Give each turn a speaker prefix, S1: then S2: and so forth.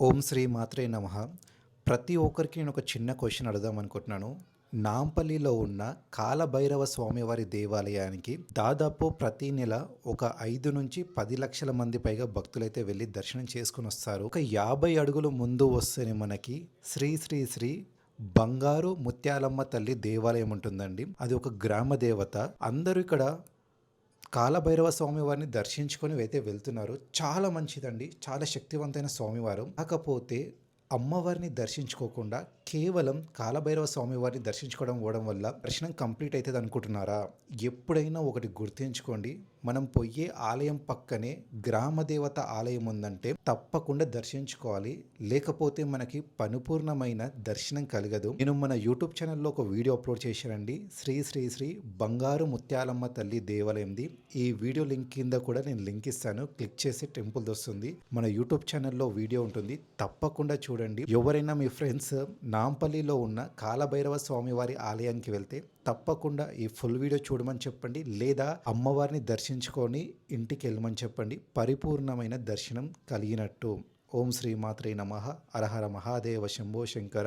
S1: ఓం శ్రీ మాత్రే నమః. ప్రతి ఒక్కరికి నేను ఒక చిన్న క్వెషన్ అడుగుదాం అనుకుంటున్నాను. నాంపల్లిలో ఉన్న కాలభైరవ స్వామివారి దేవాలయానికి దాదాపు ప్రతి నెల ఒక 5-10 లక్షల మంది పైగా భక్తులైతే వెళ్లి దర్శనం చేసుకొనొస్తారు. ఒక 50 అడుగులు ముందు వస్తేనే మనకి శ్రీ శ్రీ శ్రీ బంగారు ముత్యాలమ్మ తల్లి దేవాలయం ఉంటుందండి. అది ఒక గ్రామ దేవత. అందరూ ఇక్కడ కాలభైరవ స్వామివారిని దర్శించుకొని అయితే వెళ్తున్నారు. చాలా మంచిదండి. చాలా శక్తివంతమైన స్వామివారు. కాకపోతే అమ్మవారిని దర్శించుకోకుండా కేవలం కాలభైరవ స్వామివారిని దర్శించుకోవడం పోవడం వల్ల దర్శనం కంప్లీట్ అయితది అనుకుంటున్నారా? ఎప్పుడైనా ఒకటి గుర్తుంచుకోండి. మనం పొయ్యే ఆలయం పక్కనే గ్రామ దేవత ఆలయం ఉందంటే తప్పకుండా దర్శించుకోవాలి. లేకపోతే మనకి పరిపూర్ణమైన దర్శనం కలగదు. నేను మన యూట్యూబ్ ఛానల్‌లో ఒక వీడియో అప్లోడ్ చేశానండి. శ్రీ శ్రీ శ్రీ బంగారు ముత్యాలమ్మ తల్లి దేవాలయంది. ఈ వీడియో లింక్ కింద కూడా నేను లింక్ ఇస్తాను. క్లిక్ చేసి టెంపుల్ వస్తుంది. మన యూట్యూబ్ ఛానల్‌లో వీడియో ఉంటుంది. తప్పకుండా చూడండి. ఎవరైనా మీ ఫ్రెండ్స్ నాంపల్లిలో ఉన్న కాలభైరవ స్వామివారి ఆలయానికి వెళ్తే తప్పకుండా ఈ ఫుల్ వీడియో చూడమని చెప్పండి. లేదా అమ్మవారిని దర్శించుకొని ఇంటికి వెళ్ళమని చెప్పండి. పరిపూర్ణమైన దర్శనం కలిగినట్టు. ఓం శ్రీ మాత్రే నమః. హర హర మహాదేవ శంభో శంకర.